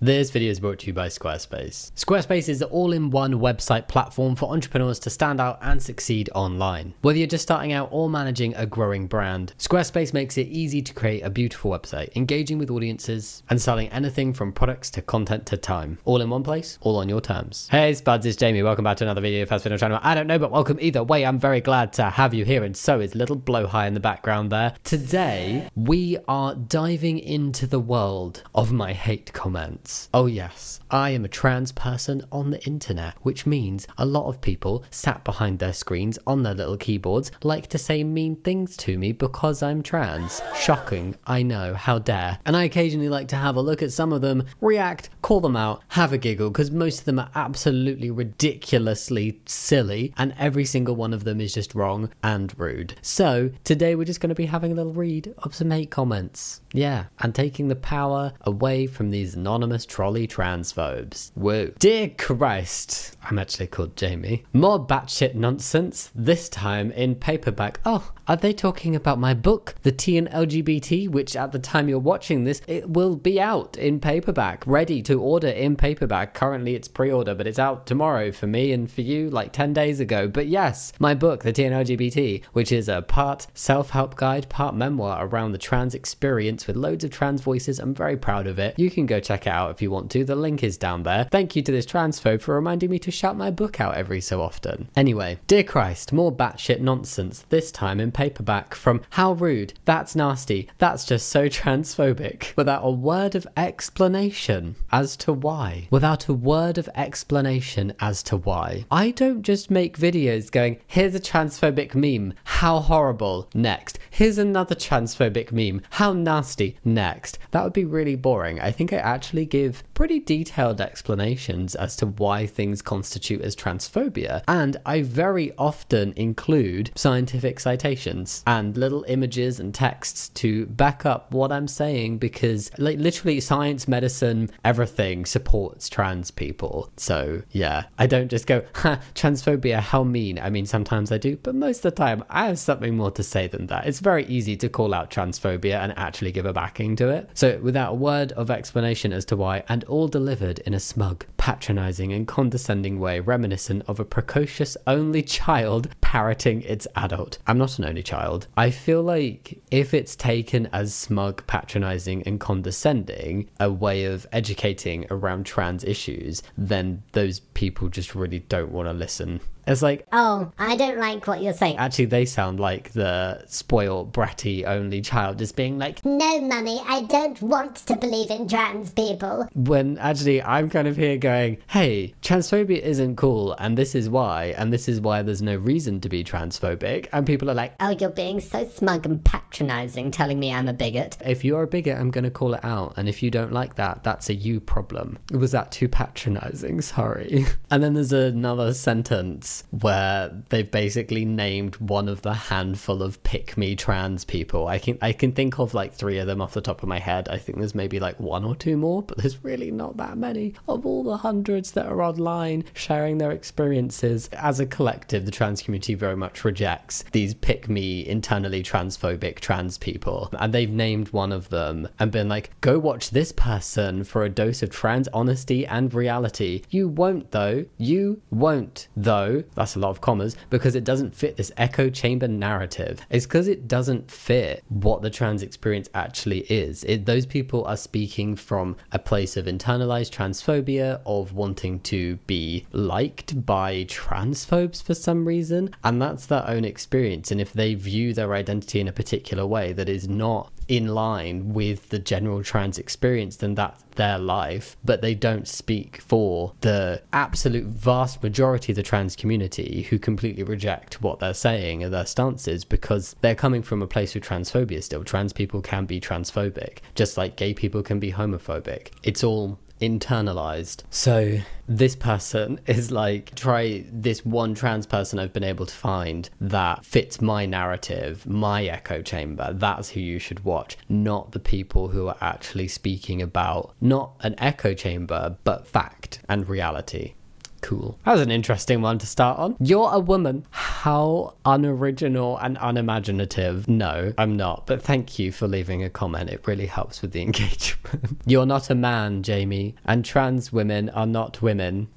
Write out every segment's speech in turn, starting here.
This video is brought to you by Squarespace. Squarespace is the all-in-one website platform for entrepreneurs to stand out and succeed online. Whether you're just starting out or managing a growing brand, Squarespace makes it easy to create a beautiful website, engaging with audiences and selling anything from products to content to time. All in one place, all on your terms. Hey Spuds, it's Jamie. Welcome back to another video of Transphobes channel. I don't know, but welcome either way. I'm very glad to have you here, and so is little Blowhigh in the background there. Today, we are diving into the world of my hate comments. Oh yes, I am a trans person on the internet, which means a lot of people sat behind their screens on their little keyboards like to say mean things to me because I'm trans. Shocking, I know, how dare. And I occasionally like to have a look at some of them, react, call them out, have a giggle, because most of them are absolutely ridiculously silly and every single one of them is just wrong and rude. So today we're just going to be having a little read of some hate comments. Yeah, and taking the power away from these anonymous trolley transphobes. Woo. Dear Christ, I'm actually called Jamie. More batshit nonsense, this time in paperback. Oh, are they talking about my book, The T and LGBT, which at the time you're watching this, it will be out in paperback, ready to order in paperback. Currently it's pre-order, but it's out tomorrow for me and for you like 10 days ago. But yes, my book, The T and LGBT, which is a part self-help guide, part memoir around the trans experience with loads of trans voices. I'm very proud of it. You can go check it out if you want to. The link is down there. Thank you to this transphobe for reminding me to shout my book out every so often. Anyway, dear Christ, more batshit nonsense, this time in paperback from How Rude, That's Nasty, That's Just So Transphobic, without a word of explanation as to why. Without a word of explanation as to why. I don't just make videos going, here's a transphobic meme, how horrible, next. Here's another transphobic meme, how nasty, next. That would be really boring. I think I actually give pretty detailed explanations as to why things constitute as transphobia, and I very often include scientific citations and little images and texts to back up what I'm saying, because like literally science, medicine, everything supports trans people. So yeah, I don't just go, ha, transphobia, how mean. I mean, sometimes I do, but most of the time I have something more to say than that. It's very easy to call out transphobia and actually give a backing to it. So without a word of explanation as to why, and all delivered in a smug, patronizing and condescending way reminiscent of a precocious only child parroting its adult. I'm not an only child. I feel like if it's taken as smug, patronizing and condescending, a way of educating around trans issues, then those people just really don't want to listen. It's like, oh, I don't like what you're saying. Actually, they sound like the spoiled, bratty, only child just being like, no, mummy, I don't want to believe in trans people. When actually I'm kind of here going, hey, transphobia isn't cool, and this is why there's no reason to be transphobic. And people are like, oh, you're being so smug and patronizing, telling me I'm a bigot. If you're a bigot, I'm going to call it out. And if you don't like that, that's a you problem. Was that too patronizing? Sorry. And then there's another sentence where they've basically named one of the handful of pick-me trans people. I can think of like 3 of them off the top of my head. I think there's maybe like 1 or 2 more, but there's really not that many of all the hundreds that are online sharing their experiences. As a collective, the trans community very much rejects these pick-me, internally transphobic trans people. And they've named one of them and been like, go watch this person for a dose of trans honesty and reality. You won't though. You won't though. That's a lot of commas, because it doesn't fit this echo chamber narrative. It's because it doesn't fit what the trans experience actually is. Those people are speaking from a place of internalized transphobia, of wanting to be liked by transphobes for some reason, and that's their own experience. And if they view their identity in a particular way that is not in line with the general trans experience, then that's their life. But they don't speak for the absolute vast majority of the trans community who completely reject what they're saying and their stances, because they're coming from a place of transphobia still. Trans people can be transphobic, just like gay people can be homophobic. It's all internalized. So this person is like, try this one trans person I've been able to find that fits my narrative, my echo chamber. That's who you should watch, not the people who are actually speaking about not an echo chamber but fact and reality. Cool. That was an interesting one to start on. You're a woman. How unoriginal and unimaginative. No, I'm not. But thank you for leaving a comment. It really helps with the engagement. You're not a man, Jamie. And trans women are not women.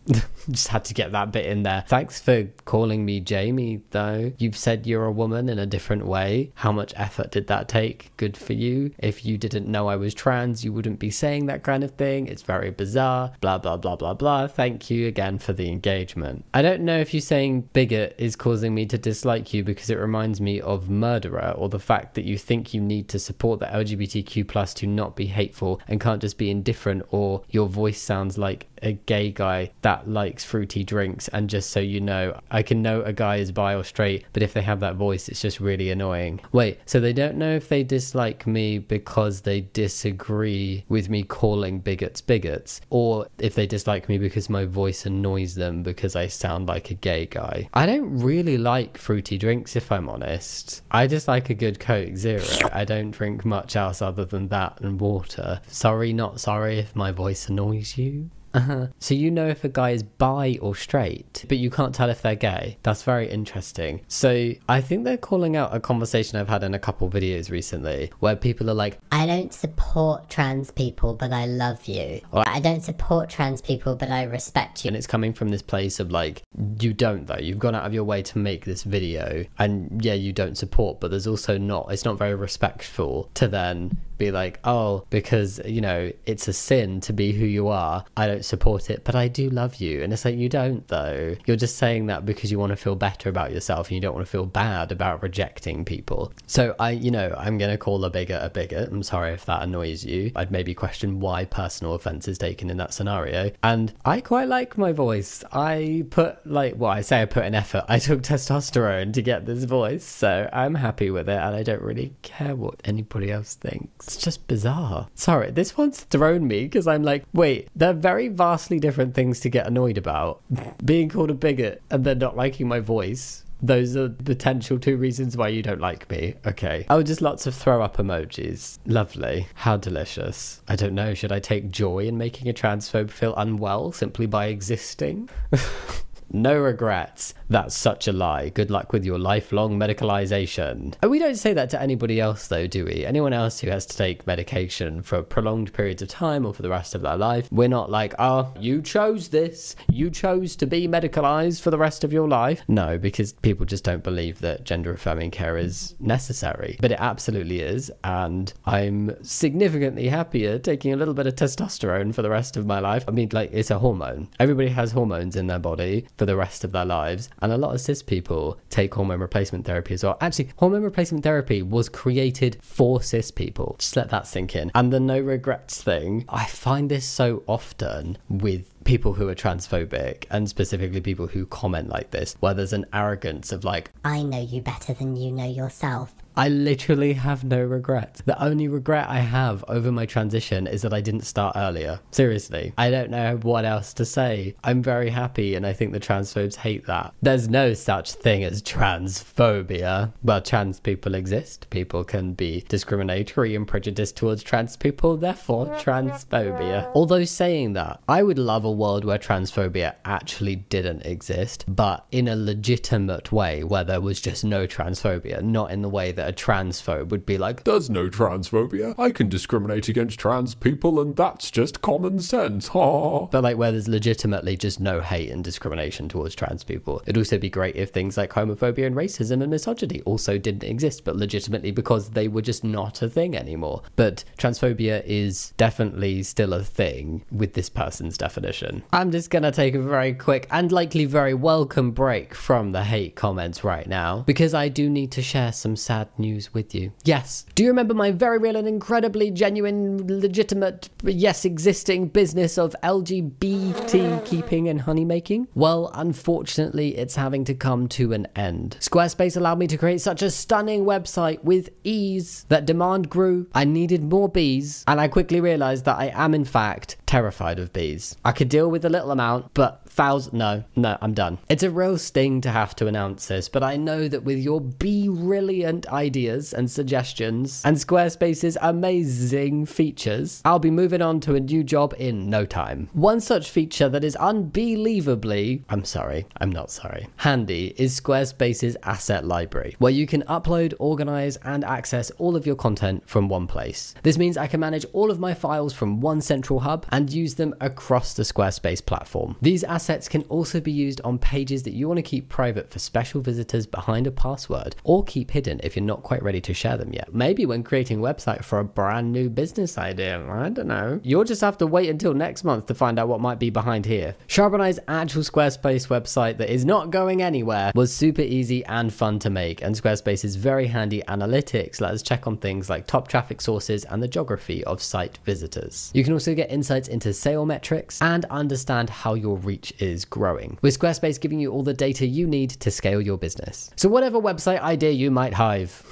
Just had to get that bit in there. Thanks for calling me Jamie, though. You've said you're a woman in a different way. How much effort did that take? Good for you. If you didn't know I was trans, you wouldn't be saying that kind of thing. It's very bizarre. Blah, blah, blah, blah, blah. Thank you again for the engagement. I don't know if you saying bigot is causing me to dislike you because it reminds me of murderer, or the fact that you think you need to support the LGBTQ plus to not be hateful and can't just be indifferent, or your voice sounds like a gay guy that likes fruity drinks. And just so you know, I can know a guy is bi or straight, but if they have that voice, it's just really annoying. Wait, so they don't know if they dislike me because they disagree with me calling bigots bigots, or if they dislike me because my voice annoys them because I sound like a gay guy. I don't really like fruity drinks, if I'm honest. I just like a good Coke Zero. I don't drink much else other than that and water. Sorry, not sorry if my voice annoys you. So you know if a guy is bi or straight, but you can't tell if they're gay. That's very interesting. So I think they're calling out a conversation I've had in a couple videos recently where people are like, I don't support trans people, but I love you. Or I don't support trans people, but I respect you. and it's coming from this place of like, you don't though. You've gone out of your way to make this video, and yeah, you don't support, but there's also not, it's not very respectful to then be like, oh, because, you know, it's a sin to be who you are, I don't support it, but I do love you. And it's like, you don't though. You're just saying that because you want to feel better about yourself and you don't want to feel bad about rejecting people. So I'm gonna call a bigot a bigot. I'm sorry if that annoys you. I'd maybe question why personal offense is taken in that scenario. And I quite like my voice. I put an effort. I took testosterone to get this voice, so I'm happy with it, and I don't really care what anybody else thinks. It's just bizarre. Sorry, this one's thrown me because I'm like, wait, they're very vastly different things to get annoyed about. Being called a bigot and then not liking my voice. Those are potential two reasons why you don't like me. Okay. Oh, just lots of throw up emojis. Lovely. How delicious. I don't know. Should I take joy in making a transphobe feel unwell simply by existing? No regrets. That's such a lie. Good luck with your lifelong medicalization. And we don't say that to anybody else though, do we? Anyone else who has to take medication for prolonged periods of time or for the rest of their life, we're not like, oh, you chose this. You chose to be medicalized for the rest of your life. No, because people just don't believe that gender affirming care is necessary. But it absolutely is. And I'm significantly happier taking a little bit of testosterone for the rest of my life. I mean, like, it's a hormone. Everybody has hormones in their body for the rest of their lives, and a lot of cis people take hormone replacement therapy as well. Actually, hormone replacement therapy was created for cis people. Just let that sink in. And the no regrets thing, I find this so often with people who are transphobic, and specifically people who comment like this, where there's an arrogance of like, I know you better than you know yourself. I literally have no regrets. The only regret I have over my transition is that I didn't start earlier. Seriously. I don't know what else to say. I'm very happy, and I think the transphobes hate that. There's no such thing as transphobia. Well, trans people exist. People can be discriminatory and prejudiced towards trans people, therefore transphobia. Although saying that, I would love a world where transphobia actually didn't exist, but in a legitimate way, where there was just no transphobia, not in the way that a transphobe would be like, there's no transphobia. I can discriminate against trans people and that's just common sense. Ha! But like where there's legitimately just no hate and discrimination towards trans people. It'd also be great if things like homophobia and racism and misogyny also didn't exist, but legitimately because they were just not a thing anymore. But transphobia is definitely still a thing with this person's definition. I'm just gonna take a very quick and likely very welcome break from the hate comments right now, because I do need to share some sad news with you. Yes. Do you remember my very real and incredibly genuine, legitimate, yes, existing business of LGBT keeping and honey making? Well, unfortunately, it's having to come to an end. Squarespace allowed me to create such a stunning website with ease that demand grew. I needed more bees, and I quickly realized that I am in fact terrified of bees. I could deal with a little amount, but no, I'm done. It's a real sting to have to announce this, but I know that with your brilliant ideas and suggestions and Squarespace's amazing features, I'll be moving on to a new job in no time. One such feature that is unbelievably, handy is Squarespace's asset library, where you can upload, organize, and access all of your content from one place. This means I can manage all of my files from one central hub and use them across the Squarespace platform. These assets can also be used on pages that you want to keep private for special visitors behind a password, or keep hidden if you're not quite ready to share them yet. Maybe when creating a website for a brand new business idea, I don't know. You'll just have to wait until next month to find out what might be behind here. Charbonne's actual Squarespace website that is not going anywhere was super easy and fun to make, and Squarespace's very handy analytics let us check on things like top traffic sources and the geography of site visitors. You can also get insights into sale metrics and understand how your reach is growing, with Squarespace giving you all the data you need to scale your business. So whatever website idea you might have,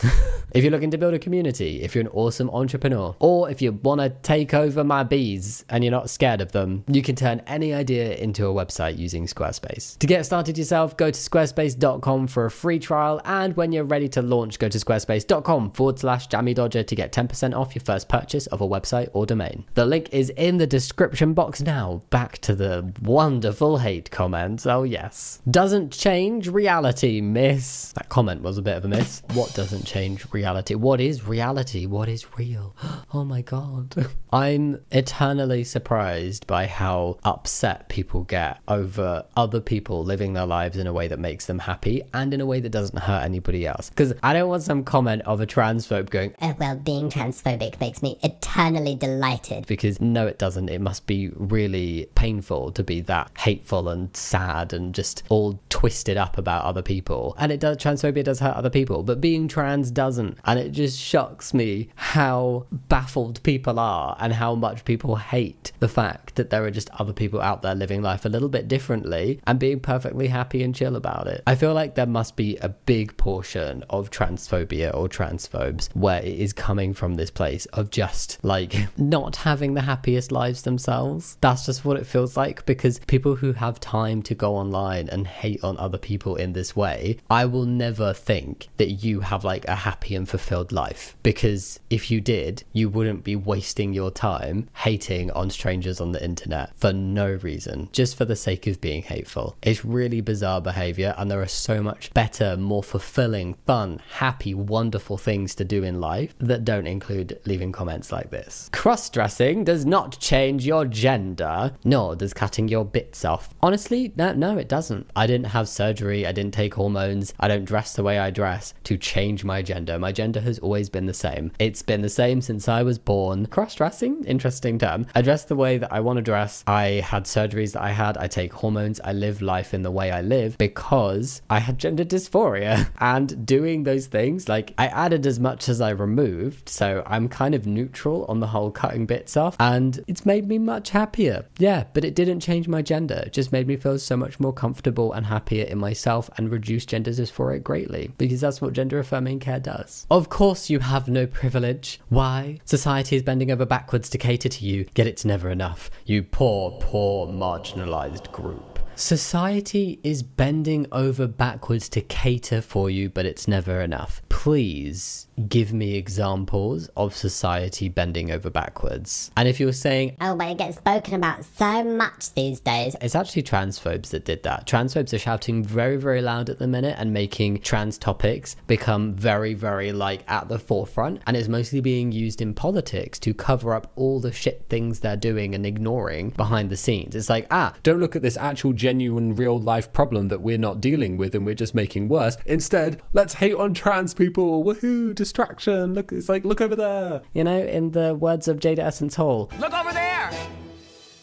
if you're looking to build a community, if you're an awesome entrepreneur, or if you want to take over my bees and you're not scared of them, you can turn any idea into a website using Squarespace. To get started yourself, go to squarespace.com for a free trial, and when you're ready to launch, go to squarespace.com/Jammidodger to get 10% off your first purchase of a website or domain. The link is in the description box. Now, back to the wonderful hate comments. Oh yes. Doesn't change reality, miss. That comment was a bit of a miss. What doesn't change reality? What is reality? What is real? Oh my god. I'm eternally surprised by how upset people get over other people living their lives in a way that makes them happy and in a way that doesn't hurt anybody else. Because I don't want some comment of a transphobe going, well, being transphobic makes me eternally delighted. Because no, it doesn't. It must be really painful to be that hateful and sad and just all twisted up about other people. And it does, transphobia does hurt other people, but being trans doesn't. And it just shocks me how baffled people are and how much people hate the fact that there are just other people out there living life a little bit differently and being perfectly happy and chill about it. I feel like there must be a big portion of transphobia or transphobes where it is coming from this place of just like not having the happiest lives themselves. That's just what it feels like, because people who have time to go online and hate on other people in this way, I will never think that you have like a happy and fulfilled life, because if you did, you wouldn't be wasting your time hating on strangers on the internet for no reason, just for the sake of being hateful. It's really bizarre behavior, and there are so much better, more fulfilling, fun, happy, wonderful things to do in life that don't include leaving comments like this. Cross-dressing does not change your gender, nor does cutting your bits off. Honestly, no, it doesn't. I didn't have surgery, I didn't take hormones, I don't dress the way I dress to change my gender. My gender has always been the same. It's been the same since I was born. Cross-dressing? Interesting term. I dress the way that I want to dress. I had surgeries that I had. I take hormones. I live life in the way I live because I had gender dysphoria. And doing those things, like, I added as much as I removed, so I'm kind of neutral on the whole cutting bits off, and it's made me much happier. Yeah, but it didn't change my gender. It just made me feel so much more comfortable and happier in myself and reduced gender dysphoria greatly, because that's what gender affirming care does. Of course you have no privilege. Why? Society is bending over backwards to cater to you, yet it's never enough. You poor, marginalized group. Society is bending over backwards to cater for you, but it's never enough. Please give me examples of society bending over backwards. And if you're saying, oh, but it gets spoken about so much these days, it's actually transphobes that did that. Transphobes are shouting very, very loud at the minute and making trans topics become very, very like at the forefront. And it's mostly being used in politics to cover up all the shit things they're doing and ignoring behind the scenes. It's like, don't look at this actual genuine real life problem that we're not dealing with and we're just making worse. Instead, let's hate on trans people. Woohoo, distraction. Look, it's like, look over there. You know, in the words of Jada Essence Hall, look over there.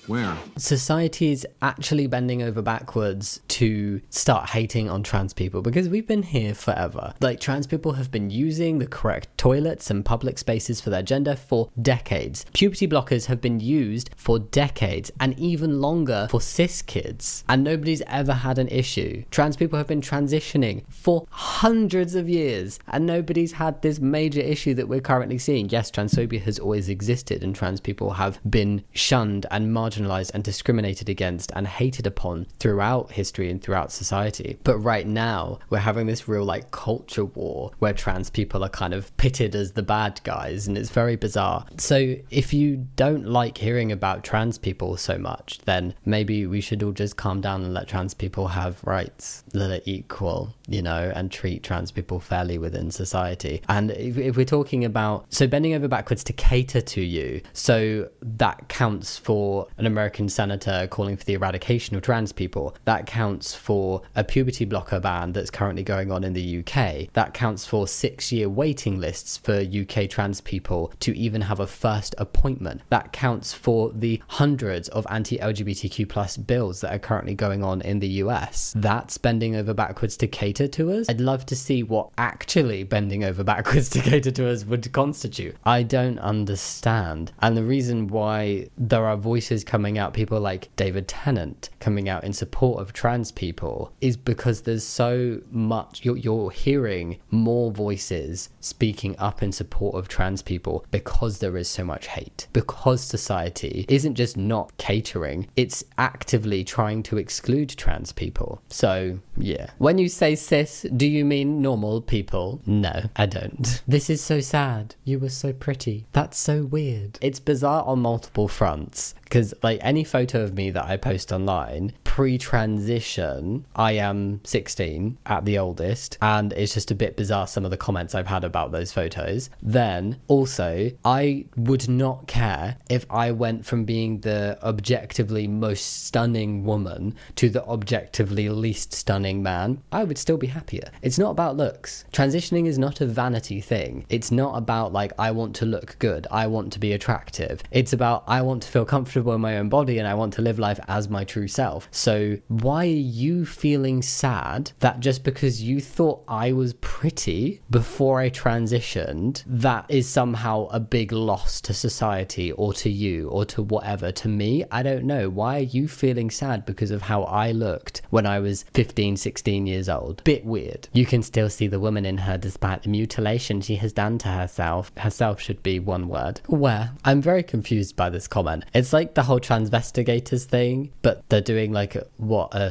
Where? Society is actually bending over backwards to start hating on trans people, because we've been here forever. Like, trans people have been using the correct toilets and public spaces for their gender for decades. Puberty blockers have been used for decades, and even longer for cis kids, and nobody's ever had an issue. Trans people have been transitioning for hundreds of years, and nobody's had this major issue that we're currently seeing. Yes, transphobia has always existed, and trans people have been shunned and marginalized marginalized and discriminated against and hated upon throughout history and throughout society. But right now we're having this real like culture war where trans people are kind of pitted as the bad guys, and it's very bizarre. So if you don't like hearing about trans people so much, then maybe we should all just calm down and let trans people have rights that are equal, you know, and treat trans people fairly within society. And if we're talking about, so bending over backwards to cater to you, so that counts for an American senator calling for the eradication of trans people. That counts for a puberty blocker ban that's currently going on in the UK. That counts for 6-year waiting lists for UK trans people to even have a first appointment. That counts for the hundreds of anti-LGBTQ plus bills that are currently going on in the US. That's bending over backwards to cater to us. I'd love to see what actually bending over backwards to cater to us would constitute. I don't understand. And the reason why there are voices coming out, people like David Tennant coming out in support of trans people, is because there's so much, you're hearing more voices speaking up in support of trans people because there is so much hate, because society isn't just not catering, it's actively trying to exclude trans people. So yeah, when you say cis, do you mean normal people? No, I don't. This is so sad. You were so pretty. That's so weird. It's bizarre on multiple fronts, because like any photo of me that I post online pre-transition, I am 16 at the oldest, and it's just a bit bizarre some of the comments I've had about those photos. Then also, I would not care if I went from being the objectively most stunning woman to the objectively least stunning man. I would still be happier. It's not about looks. Transitioning is not a vanity thing. It's not about like, I want to look good, I want to be attractive. It's about, I want to feel comfortable in my own body and I want to live life as my true self. So why are you feeling sad that just because you thought I was pretty before I transitioned, that is somehow a big loss to society or to you or to whatever? To me, I don't know. Why are you feeling sad because of how I looked when I was 15, 16 years old? Bit weird. You can still see the woman in her despite the mutilation she has done to herself. Herself should be one word. Where? I'm very confused by this comment. It's like the whole transvestigators thing, but they're doing like a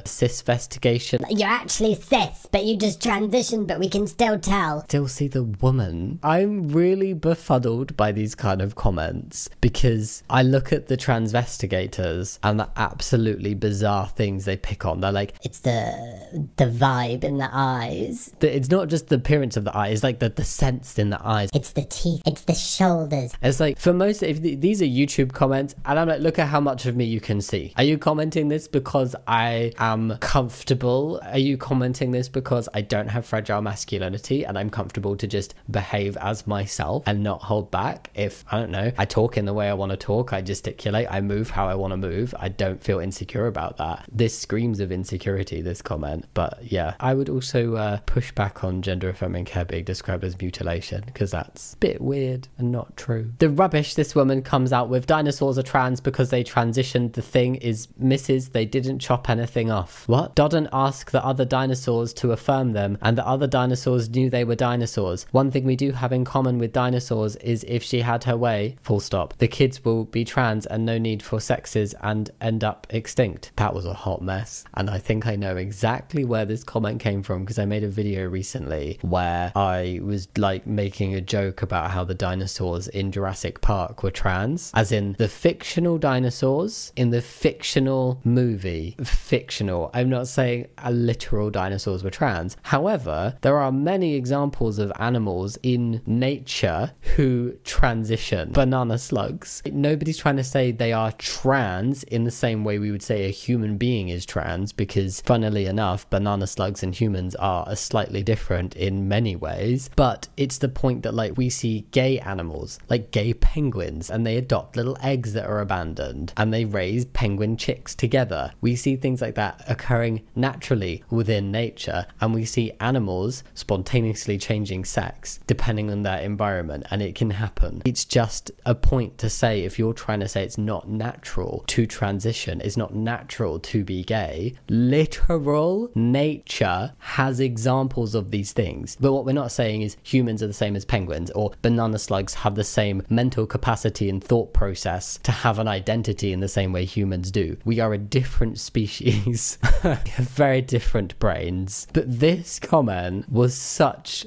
cisvestigation. You're actually cis, but you just transitioned, but we can still tell. Still see the woman. I'm really befuddled by these kind of comments because I look at the transvestigators and the absolutely bizarre things they pick on. They're like, it's the vibe in the eyes. It's not just the appearance of the eye, it's like the sense in the eyes. It's the teeth, it's the shoulders. It's like, for most, if these are YouTube comments, and I'm like, look at how much of me you can see. Are you commenting this because I am comfortable? Are you commenting this because I don't have fragile masculinity and I'm comfortable to just behave as myself and not hold back? If, I don't know, I talk in the way I want to talk, I gesticulate, I move how I want to move, I don't feel insecure about that. This screams of insecurity, this comment. But yeah, I would also push back on gender affirming care being described as mutilation, because that's a bit weird and not true. The rubbish this woman comes out with, dinosaurs are trans because they transitioned. The thing is, Mrs., they didn't chop anything off. What? Dodden asked the other dinosaurs to affirm them, and the other dinosaurs knew they were dinosaurs. One thing we do have in common with dinosaurs is if she had her way, full stop, the kids will be trans and no need for sexes and end up extinct. That was a hot mess. And I think I know exactly where this comment came from, because I made a video recently where I was like making a joke about how the dinosaurs in Jurassic Park were trans, as in the fictional dinosaurs in the fictional movie. Fictional. I'm not saying a literal dinosaurs were trans. However, there are many examples of animals in nature who transition. Banana slugs. Nobody's trying to say they are trans in the same way we would say a human being is trans, because funnily enough, banana slugs and humans are slightly different in many ways. But it's the point that like we see gay animals, like gay penguins, and they adopt little eggs that are abandoned and they raise penguin chicks together. We see things like that occurring naturally within nature, and we see animals spontaneously changing sex depending on their environment, and it can happen. It's just a point to say, if you're trying to say it's not natural to transition, it's not natural to be gay, literal nature has examples of these things. But what we're not saying is humans are the same as penguins, or banana slugs have the same mental capacity and thought process to have an identity in the same way humans do. We are a different species. We have very different brains. But this comment was such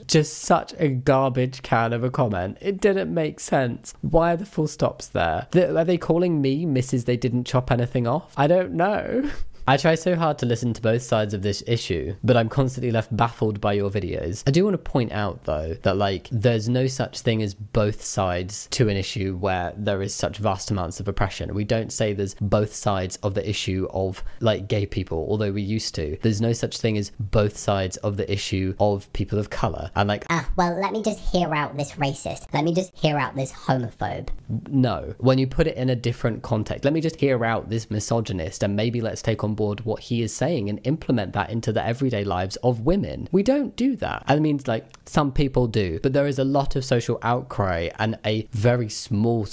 a garbage can of a comment. It didn't make sense. Why are the full stops there? Are they calling me Mrs. They didn't chop anything off? I don't know. I try so hard to listen to both sides of this issue, but I'm constantly left baffled by your videos. I do want to point out though that like there's no such thing as both sides to an issue where there is such vast amounts of oppression. We don't say there's both sides of the issue of like gay people, although we used to. There's no such thing as both sides of the issue of people of colour. And like, well, let me just hear out this racist. Let me just hear out this homophobe. No, when you put it in a different context, let me just hear out this misogynist, and maybe let's take on board what he is saying and implement that into the everyday lives of women. We don't do that. I mean, like, some people do, but there is a lot of social outcry and a very small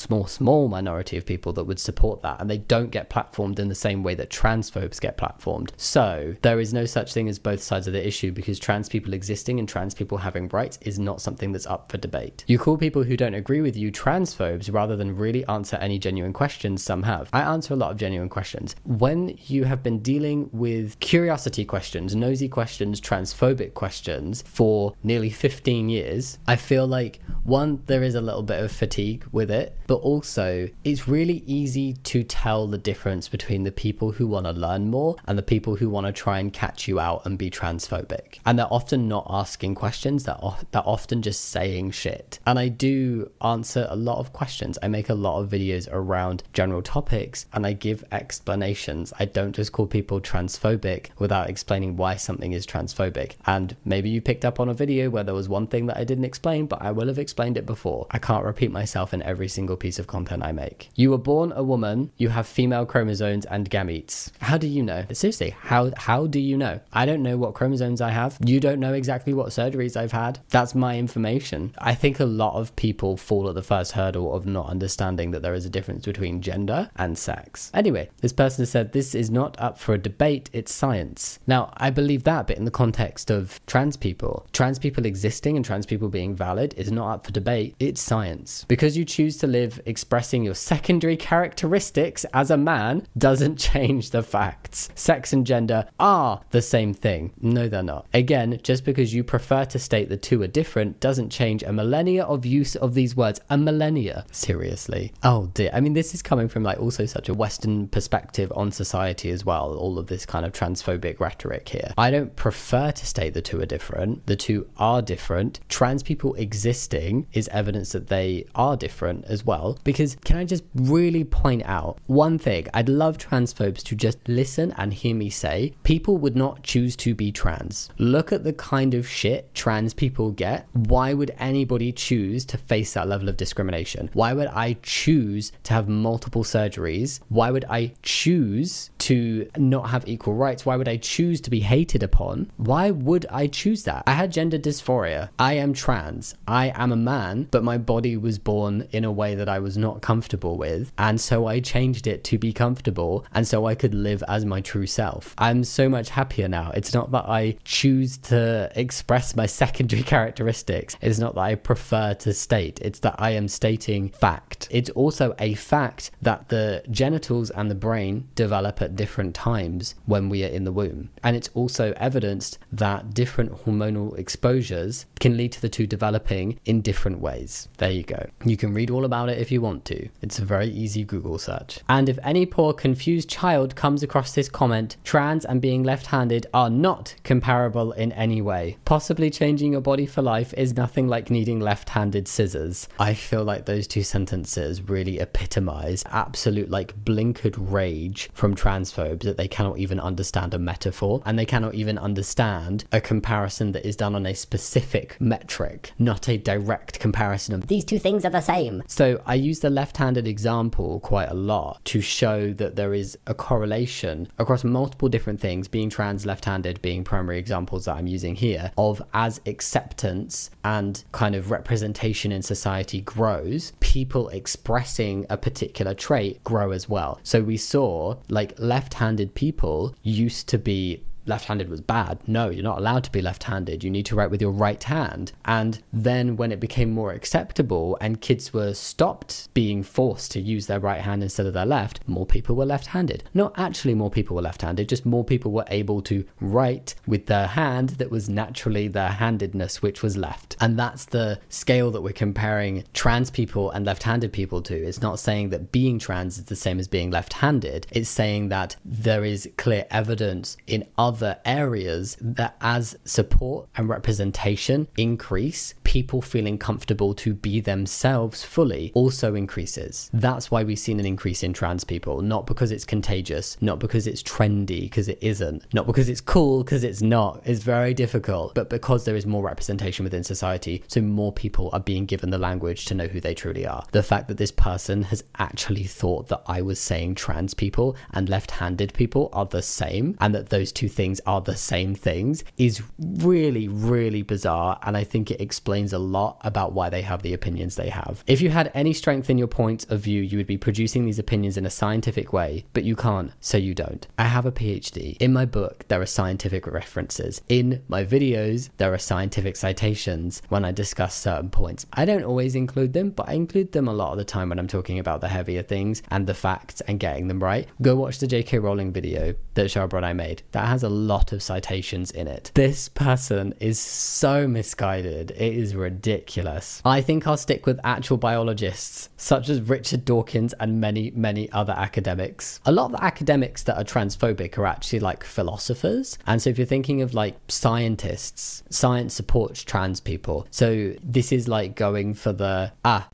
minority of people that would support that, and they don't get platformed in the same way that transphobes get platformed. So there is no such thing as both sides of the issue, because trans people existing and trans people having rights is not something that's up for debate. You call people who don't agree with you transphobes rather than really answer any genuine questions some have. I answer a lot of genuine questions. When you have been dealing with curiosity questions, nosy questions, transphobic questions for nearly 15 years, I feel like, one, there is a little bit of fatigue with it, but also it's really easy to tell the difference between the people who want to learn more and the people who want to try and catch you out and be transphobic. And they're often not asking questions, they're often just saying shit. And I do answer a lot of questions. I make a lot of videos around general topics and I give explanations. I don't just call people transphobic without explaining why something is transphobic. And maybe you picked up on a video where there was one thing that I didn't explain, but I will have explained it before. I can't repeat myself in every single piece of content I make. You were born a woman, you have female chromosomes and gametes. How do you know? Seriously, how do you know? I don't know what chromosomes I have. You don't know exactly what surgeries I've had. That's my information. I think a lot of people fall at the first hurdle of not understanding that there is a difference between gender and sex. Anyway, this person has said this is not up for a debate, it's science. Now, I believe that, but in the context of trans people existing and trans people being valid is not up for debate, it's science. Because you choose to live expressing your secondary characteristics as a man doesn't change the facts. Sex and gender are the same thing. No, they're not. Again, just because you prefer to state the two are different doesn't change a millennia of use of these words. A millennia. Seriously. Oh dear. I mean, this is coming from like also such a Western perspective on society as well, all of this kind of transphobic rhetoric here. I don't prefer to state the two are different. The two are different. Trans people existing is evidence that they are different as well. Because can I just really point out one thing? I'd love transphobes to just listen and hear me say, people would not choose to be trans. Look at the kind of shit trans people get. Why would anybody choose to face that level of discrimination? Why would I choose to have multiple surgeries? Why would I choose to not have equal rights? Why would I choose to be hated upon? Why would I choose that? I had gender dysphoria. I am trans. I am a man, but my body was born in a way that I was not comfortable with, and so I changed it to be comfortable, and so I could live as my true self. I'm so much happier now. It's not that I choose to express my secondary characteristics. It's not that I prefer to state. It's that I am stating fact. It's also a fact that the genitals and the brain develop at different times when we are in the womb. And it's also evidenced that different hormonal exposures can lead to the two developing in different ways. There you go. You can read all about it if you want to. It's a very easy Google search. And if any poor confused child comes across this comment, trans and being left-handed are not comparable in any way. Possibly changing your body for life is nothing like needing left-handed scissors. I feel like those two sentences really epitomize absolute like blinkered rage from transphobes that they cannot even understand a metaphor, and they cannot even understand a comparison that is done on a specific metric, not a direct comparison of These two things are the same. So I use the left-handed example quite a lot to show that there is a correlation across multiple different things, being trans, left-handed being primary examples that I'm using here, of as acceptance and kind of representation in society grows, people expressing a particular trait grow as well. So we saw like left-handed people used to be left-handed was bad. No, you're not allowed to be left-handed. You need to write with your right hand. And then when it became more acceptable and kids were stopped being forced to use their right hand instead of their left, more people were left-handed. Not actually more people were left-handed, just more people were able to write with their hand that was naturally their handedness, which was left. And that's the scale that we're comparing trans people and left-handed people to. It's not saying that being trans is the same as being left-handed. It's saying that there is clear evidence in other areas that as support and representation increase, people feeling comfortable to be themselves fully also increases. That's why we've seen an increase in trans people, not because it's contagious, not because it's trendy, because it isn't, not because it's cool, because it's not. It's very difficult, but because there is more representation within society, so more people are being given the language to know who they truly are. The fact that this person has actually thought that I was saying trans people and left-handed people are the same, and that those two things are the same things, is really, really bizarre, and I think it explains a lot about why they have the opinions they have. If you had any strength in your point of view, you would be producing these opinions in a scientific way, but you can't, so you don't. I have a PhD. In my book, there are scientific references. In my videos, there are scientific citations when I discuss certain points. I don't always include them, but I include them a lot of the time when I'm talking about the heavier things and the facts and getting them right. Go watch the J.K. Rowling video that Charbon and I made. That has a lot of citations in it. This person is so misguided. It is ridiculous. I think I'll stick with actual biologists such as Richard Dawkins and many other academics. A lot of the academics that are transphobic are actually like philosophers, and so if you're thinking of like scientists, science supports trans people. So this is like going for the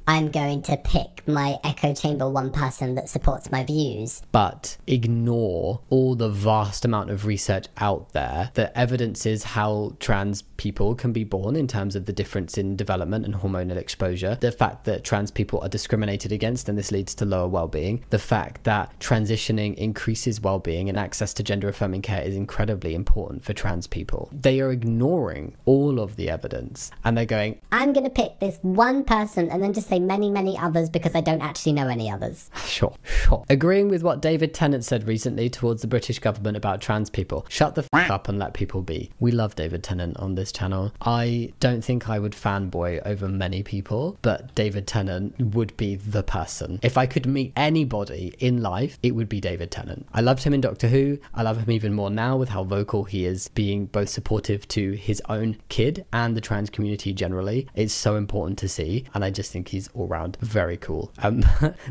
I'm going to pick my echo chamber one person that supports my views, but ignore all the vast amount of research out there that evidences how trans people can be born in terms of the difference in development and hormonal exposure, the fact that trans people are discriminated against and this leads to lower well-being, the fact that transitioning increases well-being and access to gender affirming care is incredibly important for trans people. They are ignoring all of the evidence and they're going, I'm going to pick this one person and then just say many others because I don't actually know any others. Sure. Agreeing with what David Tennant said recently towards the British government about trans people. Shut the f up and let people be. We love David Tennant on this channel. I don't think I would fanboy over many people, but David Tennant would be the person. If I could meet anybody in life, it would be David Tennant. I loved him in Doctor Who. I love him even more now with how vocal he is, being both supportive to his own kid and the trans community generally. It's so important to see, and I just think he's all round very cool.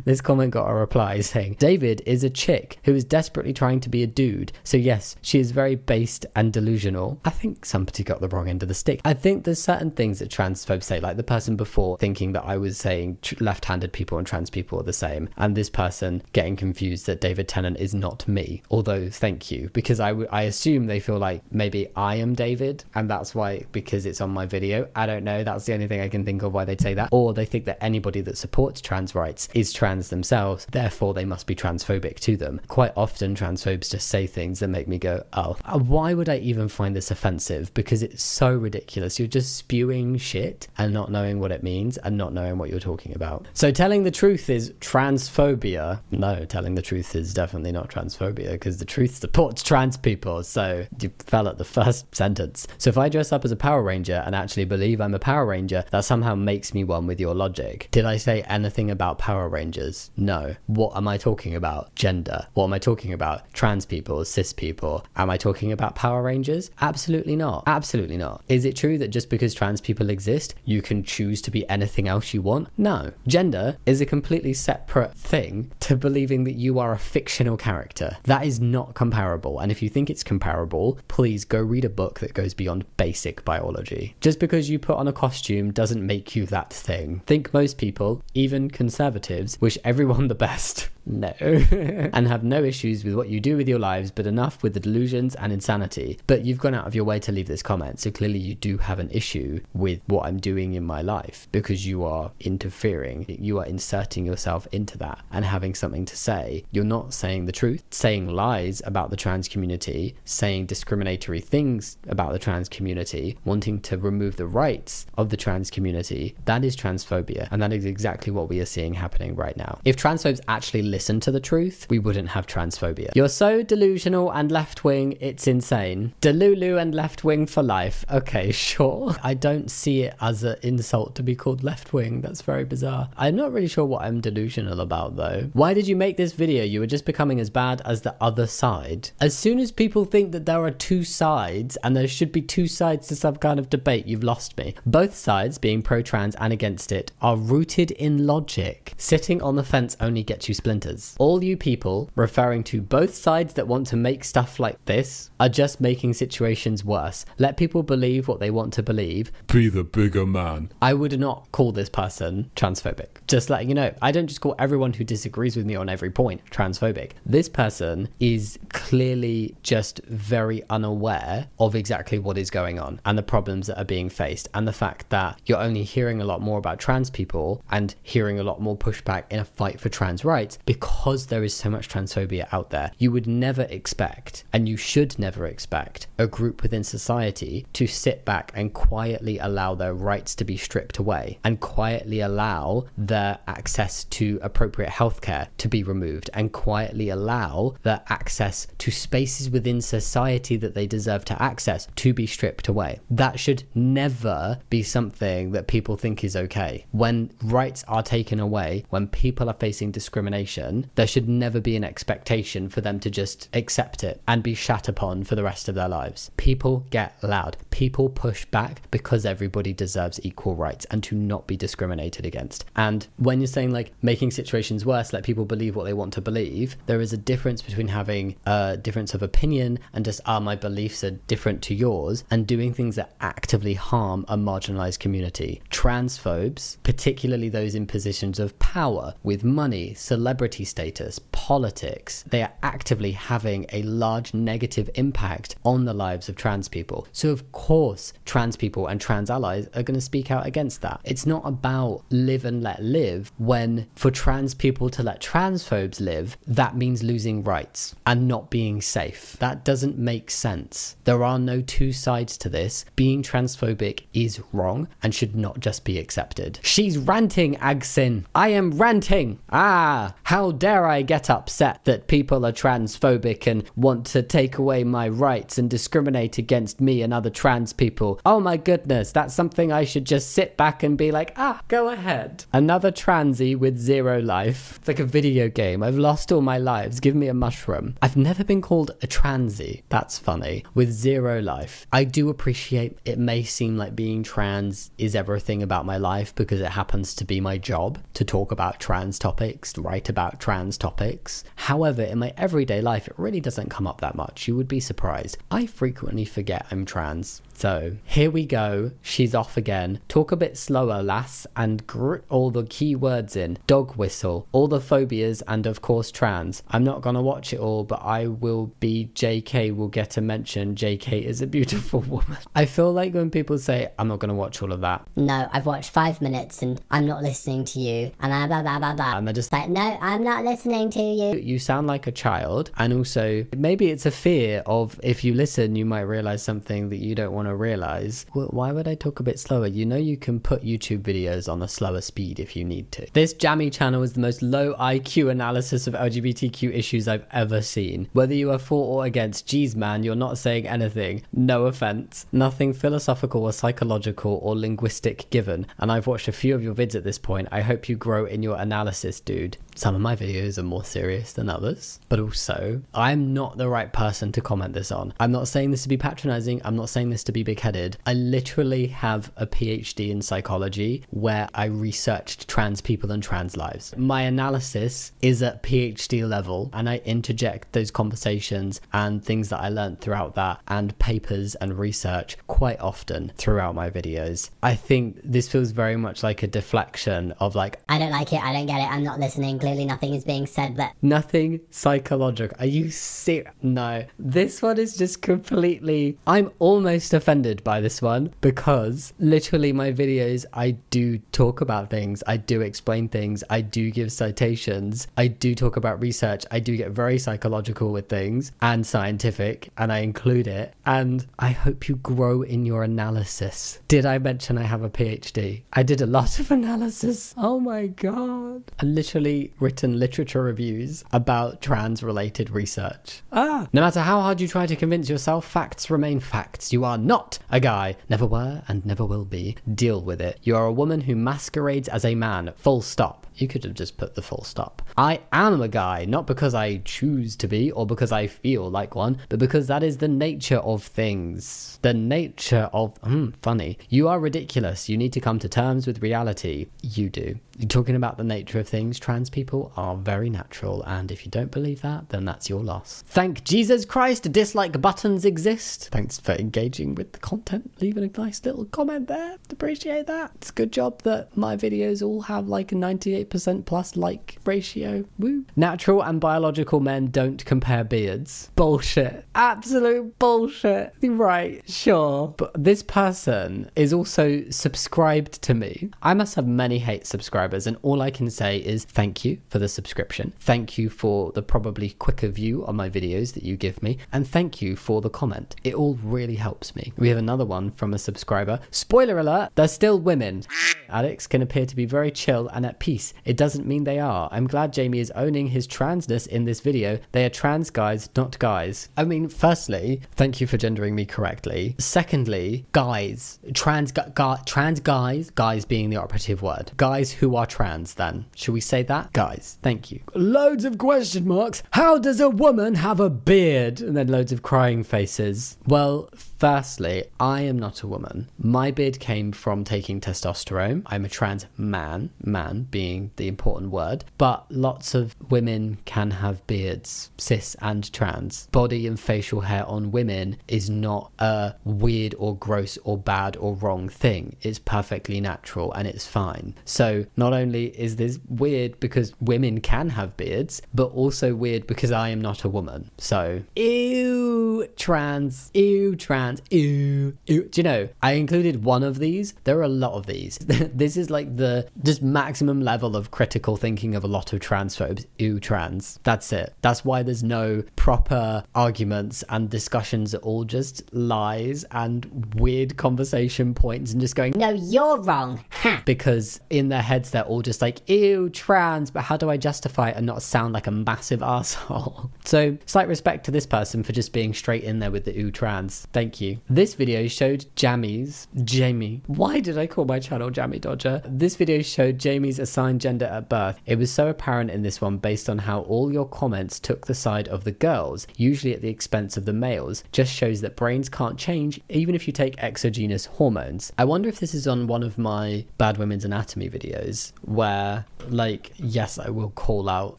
This comment got a reply saying, David is a chick who is desperately trying to be a dude, so yes, she is very based and delusional. I think somebody got the wrong end of the stick. I think there's certain things that transphobes say, like the person before thinking that I was saying left-handed people and trans people are the same, and this person getting confused that David Tennant is not me. Although, thank you, because I assume they feel like maybe I am David, and that's why, because it's on my video. I don't know, that's the only thing I can think of why they'd say that. Or they think that anybody that supports trans rights is trans themselves, therefore they must be transphobic to them. Quite often transphobes just say things that make me go, oh, why would I even find this offensive? Because it's so ridiculous. You're just spewing shit and not knowing what it means and not knowing what you're talking about. So telling the truth is transphobia. No, telling the truth is definitely not transphobia, because the truth supports trans people. So you fell at the first sentence. So if I dress up as a Power Ranger and actually believe I'm a Power Ranger, that somehow makes me one with your logic. Did I say anything about Power Rangers? No. What am I talking about? Gender. What am I talking about? Trans people, cis people. Am I talking about Power Rangers? Absolutely not. Absolutely not. Is it true that just because trans people exist, you can choose to be anything else you want? No. Gender is a completely separate thing to believing that you are a fictional character. That is not comparable. And if you think it's comparable, please go read a book that goes beyond basic biology. Just because you put on a costume doesn't make you that thing. Think most people, even conservatives, wish everyone the best. No. And have no issues with what you do with your lives, but enough with the delusions and insanity. But you've gone out of your way to leave this comment, so clearly you do have an issue with what I'm doing in my life, because you are interfering, you are inserting yourself into that and having something to say. You're not saying the truth, saying lies about the trans community, saying discriminatory things about the trans community, wanting to remove the rights of the trans community. That is transphobia, and that is exactly what we are seeing happening right now. If transphobes actually listened to the truth, we wouldn't have transphobia. You're so delusional and left-wing, it's insane. Delulu and left-wing for life. Okay, sure. I don't see it as an insult to be called left-wing. That's very bizarre. I'm not really sure what I'm delusional about though. Why did you make this video? You were just becoming as bad as the other side. As soon as people think that there are two sides and there should be two sides to some kind of debate, you've lost me. Both sides, being pro-trans and against it, are rooted in logic. Sitting on the fence only gets you splinters. All you people referring to both sides that want to make stuff like this are just making situations worse. Let people believe what they want to believe. Be the bigger man. I would not call this person transphobic. Just letting you know, I don't just call everyone who disagrees with me on every point transphobic. This person is clearly just very unaware of exactly what is going on and the problems that are being faced, and the fact that you're only hearing a lot more about trans people and hearing a lot more pushback in a fight for trans rights because there is so much transphobia out there. You would never expect, and you should never expect, a group within society to sit back and quietly allow their rights to be stripped away and quietly allow their access to appropriate healthcare to be removed and quietly allow their access to spaces within society that they deserve to access to be stripped away. That should never be something that people think is okay. When rights are taken away, when people are facing discrimination, there should never be an expectation for them to just accept it and be shat upon for the rest of their lives. People get loud. People push back because everybody deserves equal rights and to not be discriminated against. And when you're saying like making situations worse, let people believe what they want to believe, there is a difference between having a difference of opinion and just, my beliefs are different to yours, and doing things that actively harm a marginalized community. Transphobes, particularly those in positions of power with money, celebrity status, politics, they are actively having a large negative impact on the lives of trans people. So of course trans people and trans allies are going to speak out against that. It's not about live and let live, when for trans people to let transphobes live, that means losing rights and not being safe. That doesn't make sense. There are no two sides to this. Being transphobic is wrong and should not just be accepted. She's ranting, Agsin. I am ranting. How dare I get upset that people are transphobic and want to take away my rights and discriminate against me and other trans people. Oh my goodness, that's something I should just sit back and be like, go ahead. Another transy with zero life. It's like a video game. I've lost all my lives. Give me a mushroom. I've never been called a transy. That's funny. With zero life. I do appreciate it may seem like being trans is everything about my life because it happens to be my job to talk about trans topics, write about trans topics. However, in my everyday life, it really doesn't come up that much. You would be surprised. I frequently forget I'm trans. So here we go. She's off again. Talk a bit slower, lass, and grit all the key words in. Dog whistle, all the phobias, and of course trans. I'm not gonna watch it all, but I will be JK will get a mention. JK is a beautiful woman. I feel like when people say, I'm not gonna watch all of that. No, I've watched 5 minutes and I'm not listening to you. And blah, blah, blah, blah. And they're just like, no, I'm not listening to you. You sound like a child. And also, maybe it's a fear of if you listen, you might realize something that you don't want to realize. Well, why would I talk a bit slower? You know you can put YouTube videos on a slower speed if you need to. This Jammy channel is the most low IQ analysis of LGBTQ issues I've ever seen. Whether you are for or against, geez man, you're not saying anything. No offense. Nothing philosophical or psychological or linguistic given. And I've watched a few of your vids at this point. I hope you grow in your analysis, dude. Some of my videos are more serious than others, but also I'm not the right person to comment this on. I'm not saying this to be patronizing. I'm not saying this to be big-headed. I literally have a PhD in psychology where I researched trans people and trans lives. My analysis is at PhD level, and I interject those conversations and things that I learned throughout that and papers and research quite often throughout my videos. I think this feels very much like a deflection of like, I don't like it, I don't get it, I'm not listening, clearly nothing is being said that... Nothing psychological. Are you serious? No. This one is just completely... I'm almost offended by this one because literally my videos, I do talk about things. I do explain things. I do give citations. I do talk about research. I do get very psychological with things and scientific, and I include it. And I hope you grow in your analysis. Did I mention I have a PhD? I did a lot of analysis. Oh my God. I literally written literature reviews about trans-related research. No matter how hard you try to convince yourself, facts remain facts. You are not a guy. Never were and never will be. Deal with it. You are a woman who masquerades as a man. Full stop. You could have just put the full stop. I am a guy, not because I choose to be or because I feel like one, but because that is the nature of things. The nature of... funny. You are ridiculous. You need to come to terms with reality. You do. You're talking about the nature of things. Trans people are very natural, and if you don't believe that, then that's your loss. Thank Jesus Christ, dislike buttons exist. Thanks for engaging with the content. Leaving a nice little comment there. Appreciate that. It's a good job that my videos all have like a 98% plus like ratio. Woo. Natural and biological men don't compare beards. Bullshit. Absolute bullshit. Right, sure. But this person is also subscribed to me. I must have many hate subscribers, and all I can say is thank you for the subscription. Thank you for the probably quicker view on my videos that you give me, and thank you for the comment. It all really helps me. We have another one from a subscriber. Spoiler alert, they're still women. Addicts can appear to be very chill and at peace. It doesn't mean they are. I'm glad Jamie is owning his transness in this video. They are trans guys, not guys. I mean, firstly, thank you for gendering me correctly. Secondly, guys. Trans guys. Guys being the operative word. Guys who are trans then. Should we say that? Guys. Thank you. Loads of question marks. How does a woman have a beard? And then loads of crying faces. Well, firstly, I am not a woman. My beard came from taking testosterone. I'm a trans man being the important word, but lots of women can have beards, cis and trans. Body and facial hair on women is not a weird or gross or bad or wrong thing. It's perfectly natural and it's fine. So not only is this weird because women can have beards, but also weird because I am not a woman. So, ew, trans, ew, trans, ew, ew. Do you know, I included one of these. There are a lot of these. This is like the just maximum level of critical thinking of a lot of transphobes. Ew, trans. That's it. That's why there's no proper arguments and discussions at all, just lies and weird conversation points and just going, no, you're wrong. Ha. Because in their heads they're all just like, ew, trans, but how do I justify it and not sound like a massive asshole? So slight respect to this person for just being straight in there with the ew, trans. Thank you. This video showed Jamie. Why did I call my channel Jammidodger? This video showed Jamie's assigned gender at birth. It was so apparent in this one based on how all your comments took the side of the girls, usually at the expense of the males. Just shows that brains can't change even if you take exogenous hormones. I wonder if this is on one of my Bad Women's Anatomy videos where, like, yes, I will call out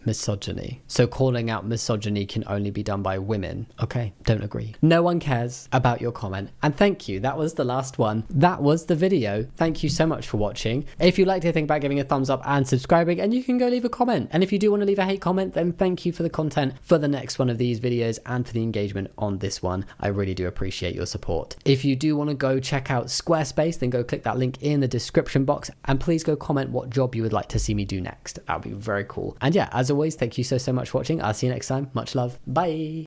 misogyny. So calling out misogyny can only be done by women. Okay, don't agree. No one cares about your comment. And thank you. That was the last one. That was the video. Thank you so much for watching. If you'd like to think about giving a thumbs up and subscribing, and you can go leave a comment. And if you do want to leave a hate comment, then thank you for the content for the next one of these videos and for the engagement on this one. I really do appreciate your support. If you do want to go check out Squarespace, then go click that link in the description box, and please go comment what job you would like to see me do next. That would be very cool. And yeah, as always, thank you so much for watching. I'll see you next time. Much love. Bye.